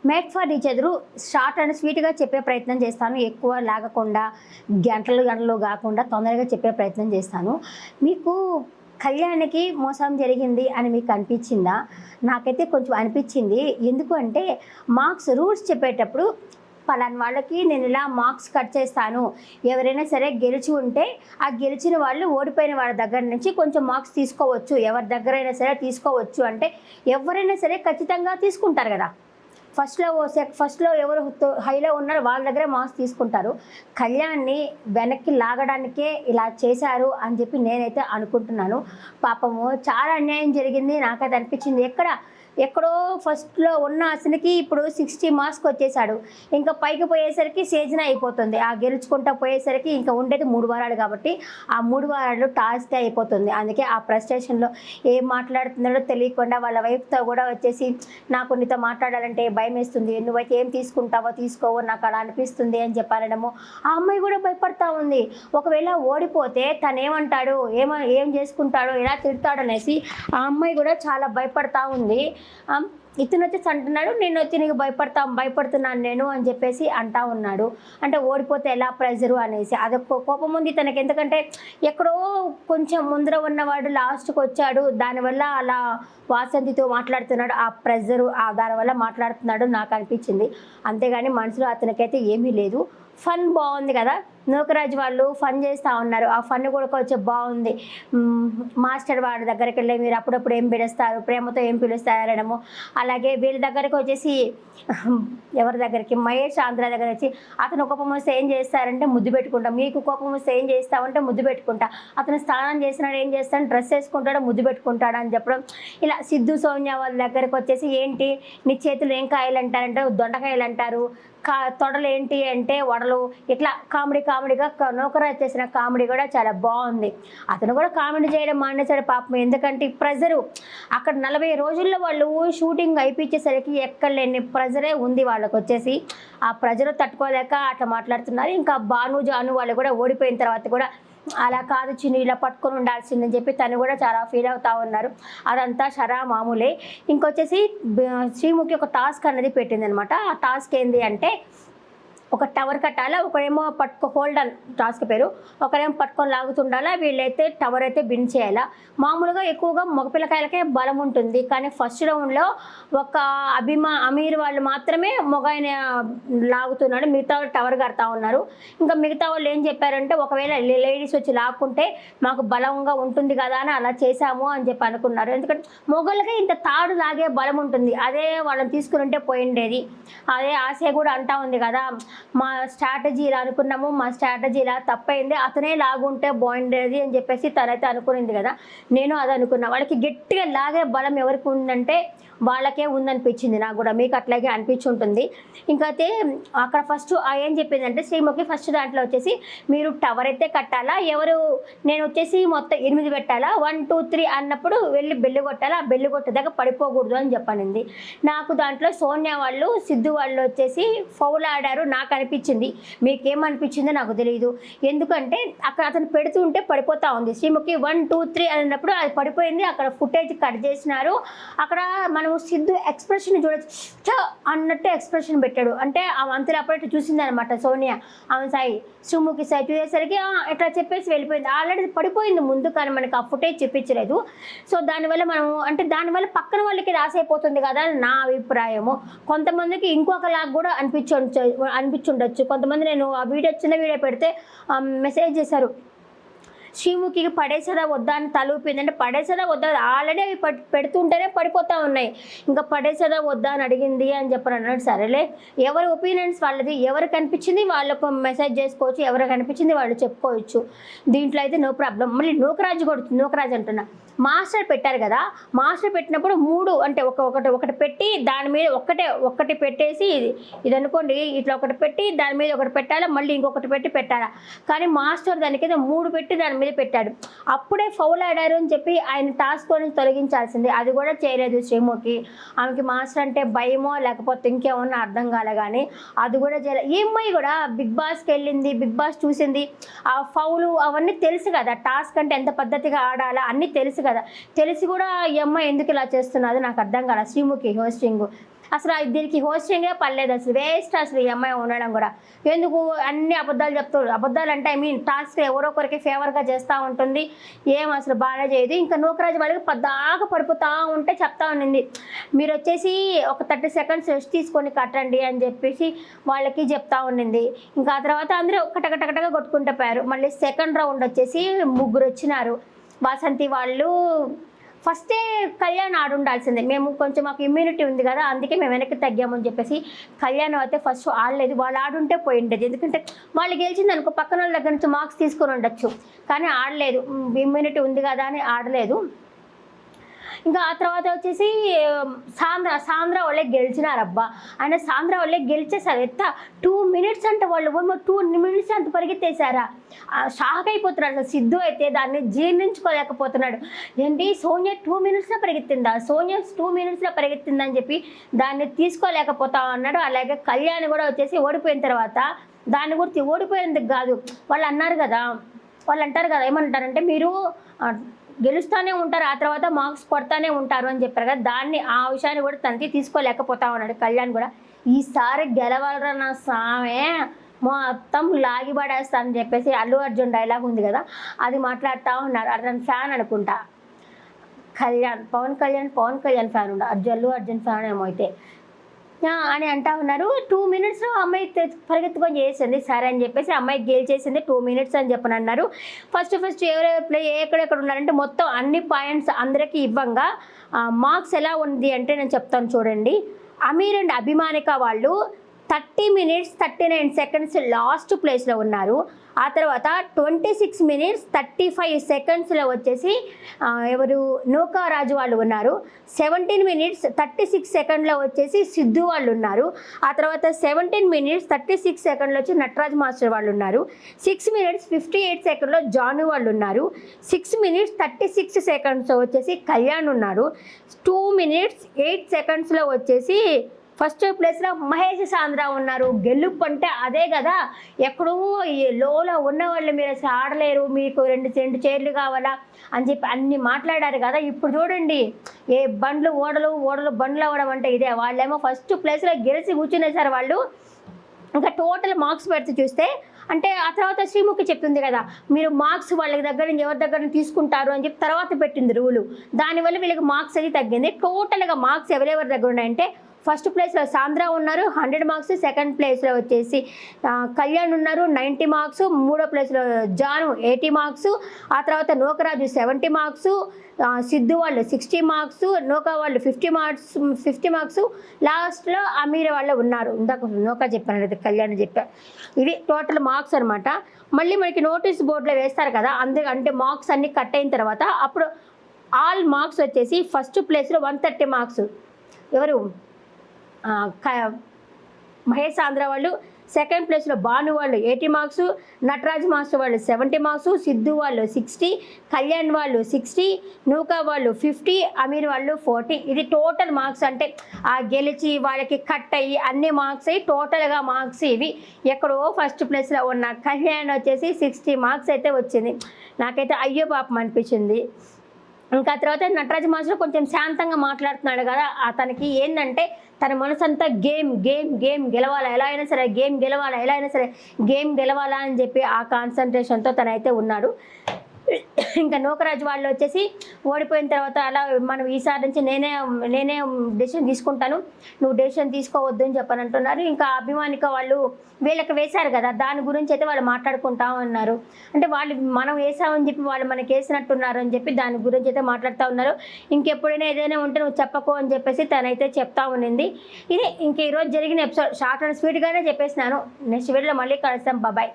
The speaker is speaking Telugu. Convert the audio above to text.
Made for each other short and స్వీట్గా చెప్పే ప్రయత్నం చేస్తాను. ఎక్కువ లాగకుండా గంటలు గంటలు కాకుండా తొందరగా చెప్పే ప్రయత్నం చేస్తాను. మీకు కళ్యాణ్‌కి మోసం జరిగింది అని మీకు అనిపించిందా? నాకైతే కొంచెం అనిపించింది. ఎందుకు అంటే రూల్స్ చెప్పేటప్పుడు పలానా వాళ్ళకి నేను ఇలా మార్క్స్ కట్ చేస్తాను. ఎవరైనా సరే గెలిచి ఉంటే ఆ గెలిచిన వాళ్ళు ఓడిపోయిన వాళ్ళ దగ్గర నుంచి కొంచెం మార్క్స్ తీసుకోవచ్చు. ఎవరి దగ్గరైనా సరే తీసుకోవచ్చు అంటే ఎవరైనా సరే ఖచ్చితంగా తీసుకుంటారు కదా! ఫస్ట్‌లో ఎవరు హైలో ఉన్నారో వాళ్ళ దగ్గరే మార్క్స్ తీసుకుంటారు. కళ్యాణ్‌ని వెనక్కి లాగడానికే ఇలా చేశారు అని చెప్పి నేనైతే అనుకుంటున్నాను. పాపము చాలా అన్యాయం జరిగింది. నాకైతే అనిపించింది. ఎక్కడో ఫస్ట్‌లో ఉన్న అతనికి ఇప్పుడు 60 మార్క్స్‌కి వచ్చేసాడు. ఇంకా పైకి పోయేసరికి సేజన అయిపోతుంది. ఆ గెలుచుకుంటా పోయేసరికి ఇంకా ఉండేది 3 వారాలు కాబట్టి ఆ 3 వారాలు టాస్కే అయిపోతుంది. అందుకే ఆ ఫ్రస్ట్రేషన్‌లో ఏం మాట్లాడుతున్నాడో తెలియకుండా వాళ్ళ వైఫ్‌తో కూడా వచ్చేసి నాకు నీతో మాట్లాడాలంటే భయమేస్తుంది. నువ్వైతే ఏం తీసుకుంటావో తీసుకోవో నాకు అలా అనిపిస్తుంది అని చెప్పనడము. ఆ అమ్మాయి కూడా భయపడతా ఉంది. ఒకవేళ ఓడిపోతే తనేమంటాడు? ఏం చేసుకుంటాడో? ఎలా తిడతాడో అనేసి ఆ అమ్మాయి కూడా చాలా భయపడతా ఉంది. ఇతను వచ్చేసి అంటున్నాడు, నేనొచ్చి నీకు భయపడుతున్నాను నేను అని చెప్పేసి అంటా ఉన్నాడు. అంటే ఓడిపోతే ఎలా ప్రెజరు అనేసి అదొక కోపం ఉంది తనకి. ఎందుకంటే ఎక్కడో కొంచెం ముందర ఉన్నవాడు లాస్ట్కి వచ్చాడు. దానివల్ల అలా వాసంతితో మాట్లాడుతున్నాడు. ఆ ప్రెజరు దానివల్ల మాట్లాడుతున్నాడు నాకు అనిపించింది. అంతేగాని మనసులో అతనికైతే ఏమీ లేదు. ఫన్ బాగుంది కదా! నూకరాజు వాళ్ళు ఫన్ చేస్తూ ఉన్నారు. ఆ ఫన్ కూడా కొంచెం బాగుంది. మాస్టర్ వాడి దగ్గరికి వెళ్ళి మీరు అప్పుడప్పుడు ఏం పిలుస్తారు, ప్రేమతో ఏం పిలుస్తారు అనడము. అలాగే వీళ్ళ దగ్గరికి వచ్చేసి ఎవరి దగ్గరికి మహేష్ ఆంధ్ర దగ్గర వచ్చి అతను కోపం వస్తే ఏం చేస్తారంటే ముద్దు పెట్టుకుంటా, మీకు కోపం వస్తే ఏం చేస్తామంటే ముద్దు పెట్టుకుంటా, అతను స్నానం చేసినాడు ఏం చేస్తాడు డ్రెస్ వేసుకుంటాడో ముద్దు పెట్టుకుంటాడు అని చెప్పడం. ఇలా సిద్ధు సౌమ్య వాళ్ళ దగ్గరికి వచ్చేసి ఏంటి నీ చేతులు ఏం కాయలు అంటారంటే దొండకాయలు అంటారు, తొడలు ఏంటి అంటే వడలు. ఇట్లా కామెడీగా నూకరాజు చేసిన కామెడీ కూడా చాలా బాగుంది. అతను కూడా కామెడీ చేయడం మానేశాడు పాపం. ఎందుకంటే ప్రెజరు అక్కడ 40 రోజుల్లో వాళ్ళు షూటింగ్ అయిపించేసరికి ఎక్కడ లేని ప్రెజరే ఉంది వాళ్ళకి వచ్చేసి. ఆ ప్రెజర్ తట్టుకోలేక అట్లా మాట్లాడుతున్నారు. ఇంకా జాను వాళ్ళు కూడా ఓడిపోయిన తర్వాత కూడా అలా కాదు చిన్ని ఇలా పట్టుకొని ఉండాల్సిందని చెప్పి తను కూడా చాలా ఫీల్ అవుతూ ఉన్నారు. అదంతా మామూలే. ఇంకొచ్చేసి శ్రీముఖి ఒక టాస్క్ అనేది పెట్టిందనమాట. ఆ టాస్క్ ఏంటి అంటే ఒక టవర్ కట్టాలా, ఒకరేమో హోల్డ్ అని టాస్క్ పేరు, ఒకరేమో పట్టుకొని లాగుతుండాలా, వీళ్ళైతే టవర్ అయితే బిన్ చేయాలా. మామూలుగా ఎక్కువగా మగపిల్లకాయలకే బలం ఉంటుంది. కానీ ఫస్ట్ రౌండ్లో ఒక అమీర్ వాళ్ళు మాత్రమే ఆయన లాగుతున్నాడు, మిగతా టవర్ కడతా ఉన్నారు. ఇంకా మిగతా వాళ్ళు ఏం చెప్పారంటే ఒకవేళ లేడీస్ వచ్చి లాక్కుంటే మాకు బలంగా ఉంటుంది కదా అని అలా చేశాము అని చెప్పి అనుకున్నారు. ఎందుకంటే మొగోళ్ళకే ఇంత తాడు లాగే బలం ఉంటుంది. అదే వాళ్ళని తీసుకుని ఉంటే పోయిండేది. అదే ఆశయ కూడా అంటా ఉంది కదా, మా స్ట్రాటజీ ఇలా అనుకున్నాము, మా స్ట్రాటజీ ఇలా తప్పైంది, అతనే లాగుంటే బాగుండేది అని చెప్పేసి తనైతే అనుకునింది కదా. నేను అది అనుకున్నా. వాళ్ళకి గట్టిగా లాగే బలం ఎవరికి ఉందంటే వాళ్ళకే ఉందనిపించింది నాకు కూడా. మీకు అట్లాగే అనిపించుంటుంది. ఇంకైతే అక్కడ ఫస్ట్ ఏం చెప్పిందంటే శ్రీముఖి ఫస్ట్ దాంట్లో వచ్చేసి మీరు టవర్ అయితే కట్టాలా, నేను వచ్చేసి మొత్తం 8 పెట్టాలా, 1 2 3 అన్నప్పుడు వెళ్ళి బెల్లు కొట్టాలా, ఆ బెల్లు కొట్టేదాకా పడిపోకూడదు అని చెప్పనింది. నాకు దాంట్లో సోనియా వాళ్ళు సిద్ధు వాళ్ళు వచ్చేసి ఫౌల్ ఆడారు నాకు అనిపించింది. మీకేమనిపించిందో నాకు తెలియదు. ఎందుకంటే అక్కడ అతను పెడుతుంటే పడిపోతా ఉంది. శ్రీముఖి 1 2 3 అన్నప్పుడు అది పడిపోయింది. అక్కడ ఫుటేజ్ కట్ చేసినారు. అక్కడ మనం సిద్ధు ఎక్స్ప్రెషన్ చూడొచ్చు అన్నట్టు ఎక్స్ప్రెషన్ పెట్టాడు. అంటే ఆమె అంతలో అప్పుడైతే చూసింది అనమాట సోనియా. ఆమె శ్రీముఖి సాయి చూసేసరికి ఇట్లా చెప్పేసి వెళ్ళిపోయింది. ఆల్రెడీ పడిపోయింది ముందు, కానీ మనకి ఆ ఫుటేజ్ చూపించలేదు. సో దానివల్ల దానివల్ల పక్కన వాళ్ళకి రాసైపోతుంది కదా అని నా అభిప్రాయము. కొంతమందికి ఇంకొకలాగా కూడా అనిపించుండొచ్చు. కొంతమంది నేను ఆ చిన్న వీడియో పెడితే మెసేజ్ చేశారు, శ్రీముఖికి పడేసదా వద్దా అని తలూపింది. అంటే పడేసదా వద్దా, ఆల్రెడీ అవి పెడుతుంటేనే పడిపోతూ ఉన్నాయి, ఇంకా పడేసదా వద్దా అని అడిగింది అని చెప్పని అన్నాడు. సరేలే, ఎవరి ఒపీనియన్స్ వాళ్ళది, ఎవరికి అనిపించింది వాళ్ళకు మెసేజ్ చేసుకోవచ్చు, ఎవరికి అనిపించింది వాళ్ళు చెప్పుకోవచ్చు. దీంట్లో అయితే నో ప్రాబ్లం. మళ్ళీ నూకరాజు అంటున్నా, మాస్టర్ పెట్టారు కదా, మాస్టర్ పెట్టినప్పుడు 3 అంటే ఒకటి పెట్టి దాని మీద ఒక్కటి పెట్టేసి ఇది అనుకోండి, ఇట్లా ఒకటి పెట్టి దాని మీద ఒకటి పెట్టాలా, మళ్ళీ ఇంకొకటి పెట్టి పెట్టాలా. కానీ మాస్టర్ దానికైతే 3 పెట్టి దాని మీద పెట్టాడు. అప్పుడే ఫౌల్ ఆడారు అని చెప్పి ఆయన టాస్క్ నుంచి తొలగించాల్సింది. అది కూడా చేయలేదు శ్రీముఖి. ఆమెకి మాస్టర్ అంటే భయమో లేకపోతే ఇంకేమన్నా అర్థం కాలే, కానీ అది కూడా చేయలేదు. ఈ అమ్మాయి కూడా బిగ్ బాస్కి వెళ్ళింది, బిగ్ బాస్ చూసింది, ఆ ఫౌలు అవన్నీ తెలుసు కదా, టాస్క్ అంటే ఎంత పద్ధతిగా ఆడాలా అన్నీ తెలుసు కదా. తెలిసి కూడా ఈ అమ్మాయి ఎందుకు ఇలా చేస్తున్నది నాకు అర్థం కాల. శ్రీముఖి హోస్టింగ్ అసలు దీనికి హోస్టింగే పర్లేదు, అసలు వేస్ట్ అసలు ఈ అమ్మాయి ఉండడం కూడా. ఎందుకు అన్ని అబద్ధాలు చెప్తారు, అబద్ధాలు అంటే ఐ మీన్ టాస్క్ ఎవరో ఒకరికి ఫేవర్గా చేస్తూ ఉంటుంది, ఏం అసలు బాగా చేయదు. ఇంకా నూకరాజు వాళ్ళకి పద్దాక పడిపోతూ ఉంటే చెప్తా ఉండింది, మీరు వచ్చేసి ఒక 30 సెకండ్స్ రెస్ట్ తీసుకొని కట్టండి అని చెప్పేసి వాళ్ళకి చెప్తా ఉండింది. ఇంకా ఆ తర్వాత అందరూ కటకటకటగా కొట్టుకుంటూ పోయారు. మళ్ళీ సెకండ్ రౌండ్ వచ్చేసి 3 వచ్చినారు. వాసంతి వాళ్ళు ఫస్టే కళ్యాణ్ ఆడుండాల్సిందే, మేము కొంచెం మాకు ఇమ్యూనిటీ ఉంది కదా అందుకే మేము వెనక్కి తగ్గామని చెప్పేసి కళ్యాణ్ అయితే ఫస్ట్ ఆడలేదు. వాళ్ళు ఆడుంటే పోయి ఉండేది, ఎందుకంటే వాళ్ళు గెలిచింది అనుకో పక్కన వాళ్ళ దగ్గర నుంచి మార్క్స్ తీసుకొని ఉండొచ్చు, కానీ ఆడలేదు, ఇమ్యూనిటీ ఉంది కదా అని ఆడలేదు. ఇంకా ఆ తర్వాత వచ్చేసి సాంద్ర వాళ్ళే గెలిచినారబ్బా. ఆయన సాంద్ర వాళ్ళే గెలిచేసారు. 2 మినిట్స్ అంటే వాళ్ళు 2 మినిట్స్ అంత పరిగెత్తేసారా, షాక్ అయిపోతున్నాడు అసలు. సిద్ధు అయితే దాన్ని జీర్ణించుకోలేకపోతున్నాడు. ఏంటి సోనియా 2 మినిట్స్లో పరిగెత్తిందా, సోనియా 2 మినిట్స్లో పరిగెత్తిందా అని చెప్పి దాన్ని తీసుకోలేకపోతా అన్నాడు. అలాగే కళ్యాణ్ కూడా వచ్చేసి ఓడిపోయిన తర్వాత దాన్ని గురించి ఓడిపోయేందుకు కాదు, వాళ్ళు అన్నారు కదా, వాళ్ళు అంటారు కదా ఏమంటారంటే మీరు గెలుస్తూనే ఉంటారు ఆ తర్వాత మార్క్స్ కొడతానే ఉంటారు అని చెప్పారు కదా, దాన్ని ఆ విషయాన్ని కూడా తనకి తీసుకోలేకపోతా ఉన్నాడు కళ్యాణ్ కూడా. ఈసారి గెలవాలరా నా సామే, మొత్తం లాగి పడేస్తానని చెప్పేసి అల్లు అర్జున్ డైలాగ్ ఉంది కదా అది మాట్లాడుతూ ఉన్నారు. అతను ఫ్యాన్ అనుకుంటా పవన్ కళ్యాణ్ ఫ్యాన్ ఉండ, అల్లు అర్జున్ ఫ్యాన్ ఏమో అయితే అని అంటా ఉన్నారు. 2 మినిట్స్లో అమ్మాయి పరిగెత్తుకొని చేసింది, సరే అని చెప్పేసి అమ్మాయి గెలిచేసింది 2 మినిట్స్ అని చెప్పని అన్నారు. ఫస్ట్ ఎవరెవరు ప్లే ఎక్కడెక్కడ ఉన్నారంటే మొత్తం అన్ని పాయింట్స్ అందరికీ ఇవ్వంగా మార్క్స్ ఎలా ఉంది అంటే నేను చెప్తాను చూడండి. అమీర్ అండ్ అభిమానిక వాళ్ళు 30 మినిట్స్ 39 సెకండ్స్ లాస్ట్ ప్లేస్లో ఉన్నారు. ఆ తర్వాత 26 మినిట్స్ 35 సెకండ్స్లో వచ్చేసి ఎవరు నూకారాజు వాళ్ళు ఉన్నారు. 17 మినిట్స్ 36 సెకండ్లో వచ్చేసి సిద్ధు వాళ్ళు ఉన్నారు. ఆ తర్వాత 17 మినిట్స్ 36 సెకండ్లో వచ్చి నటరాజ్ మాస్టర్ వాళ్ళు ఉన్నారు. 6 మినిట్స్ 58 సెకండ్లో జాను వాళ్ళు ఉన్నారు. 6 మినిట్స్ 36 సెకండ్స్ వచ్చేసి కళ్యాణ్ ఉన్నారు. 2 మినిట్స్ 8 సెకండ్స్లో వచ్చేసి ఫస్ట్ ప్లేస్లో మహేష్ సాంద్ర ఉన్నారు. గెలుపు అంటే అదే కదా, ఎక్కడో లోలో ఉన్న వాళ్ళు మీరు అసలు ఆడలేరు, మీకు 2 చైర్లు కావాలా అని చెప్పి అన్ని మాట్లాడారు కదా. ఇప్పుడు చూడండి ఏ ఓడలు బండ్లు అవ్వడం అంటే ఇదే. వాళ్ళేమో ఫస్ట్ ప్లేస్లో గెలిచి కూర్చునేసారు వాళ్ళు. ఇంకా టోటల్ మార్క్స్ పెడితే చూస్తే అంటే ఆ తర్వాత శ్రీముఖి చెప్తుంది కదా మీరు మార్క్స్ వాళ్ళ దగ్గర నుంచి ఎవరి దగ్గర నుంచి తీసుకుంటారు అని చెప్పి తర్వాత పెట్టింది రూలు. దానివల్ల వీళ్ళకి మార్క్స్ అది తగ్గింది. టోటల్గా మార్క్స్ ఎవరెవరి దగ్గర ఉన్నాయంటే ఫస్ట్ ప్లేస్లో సాంద్ర ఉన్నారు 100 మార్క్స్, సెకండ్ ప్లేస్లో వచ్చేసి కళ్యాణ్ ఉన్నారు 90 మార్క్స్, మూడో ప్లేస్లో జాను 80 మార్క్స్, ఆ తర్వాత నూకరాజు 70 మార్క్స్, సిద్ధు వాళ్ళు 60 మార్క్స్, నూకా వాళ్ళు 50 మార్క్స్, లాస్ట్లో అమీర్ వాళ్ళు ఉన్నారు. ఇందాక నూకా చెప్పాను కదా కళ్యాణ్ చెప్పారు. ఇది టోటల్ మార్క్స్ అనమాట. మళ్ళీ మనకి నోటీస్ బోర్డులో వేస్తారు కదా, అంటే మార్క్స్ అన్నీ కట్ అయిన తర్వాత అప్పుడు ఆల్ మార్క్స్ వచ్చేసి ఫస్ట్ ప్లేస్లో 130 మార్క్స్ ఎవరు మహేష్ ఆంధ్ర వాళ్ళు, సెకండ్ ప్లేస్లో భాను వాళ్ళు 80 మార్క్స్, నటరాజ్ మాస్టర్ వాళ్ళు 70 మార్క్స్, సిద్ధు వాళ్ళు 60, కళ్యాణ్ వాళ్ళు 60, నూకా వాళ్ళు 50, అమీర్ వాళ్ళు 40. ఇది టోటల్ మార్క్స్. అంటే ఆ గెలిచి వాళ్ళకి కట్ అయ్యి అన్ని మార్క్స్ అయ్యి టోటల్గా మార్క్స్ ఇవి. ఎక్కడో ఫస్ట్ ప్లేస్లో ఉన్న కళ్యాణ్ వచ్చేసి 60 మార్క్స్ అయితే వచ్చింది. నాకైతే అయ్యో పాపం అనిపించింది. ఇంకా తర్వాత నటరాజ్ మాస్టర్ కొంచెం శాంతంగా మాట్లాడుతున్నాడు కదా, అతనికి ఏంటంటే తన మనసు అంతా గేమ్ గెలవాలా, ఎలా అయినా సరే గేమ్ గెలవాలా అని చెప్పి ఆ కాన్సన్ట్రేషన్తో తనైతే ఉన్నాడు. ఇంకా నూకరాజు వాళ్ళు వచ్చేసి ఓడిపోయిన తర్వాత అలా మనం ఈసారి నుంచి నేనే డెసిషన్ తీసుకుంటాను, నువ్వు డెసిషన్ తీసుకోవద్దు అని చెప్పని అంటున్నారు. ఇంకా అభిమానిక వాళ్ళు వీళ్ళకి వేశారు కదా, దాని గురించి అయితే వాళ్ళు మాట్లాడుకుంటా ఉన్నారు. అంటే వాళ్ళు మనం వేసామని చెప్పి వాళ్ళు మనకి వేసినట్టున్నారు అని చెప్పి దాని గురించి అయితే మాట్లాడుతూ ఉన్నారు. ఇంకెప్పుడైనా ఏదైనా ఉంటే నువ్వు చెప్పకు అని చెప్పేసి తనైతే చెప్తా ఉన్నింది. ఇది ఇంక ఈరోజు జరిగిన ఎపిసోడ్ షార్ట్ అండ్ స్వీట్గానే చెప్పేసినాను. నెక్స్ట్ వీడియోలో మళ్ళీ కలుస్తాం. బాయ్.